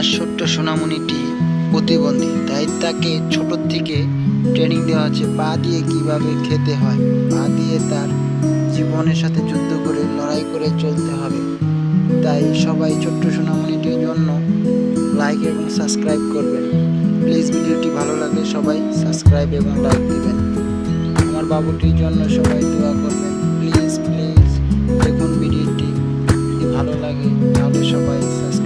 আমার ছোট্ট সোনামণিটি প্রতিবন্ধী, তাই তাকে ছোট থেকে ট্রেনিং দেওয়া হচ্ছে পা দিয়ে কিভাবে খেতে হয়, পা দিয়ে তার জীবনের সাথে যুদ্ধ করে লড়াই করে চলতে হবে। তাই সবাই ছোট্ট সোনামণিটির জন্য লাইক এবং সাবস্ক্রাইব করবেন। প্লিজ ভিডিওটি ভালো লাগলে সবাই সাবস্ক্রাইব এবং লাইক দেবেন। আমার বাবুটির জন্য সবাই দোয়া করবেন। প্লিজ প্লিজ দেখুন ভিডিওটি, যদি ভালো লাগে তাহলে সবাই সাবস্ক্রাইব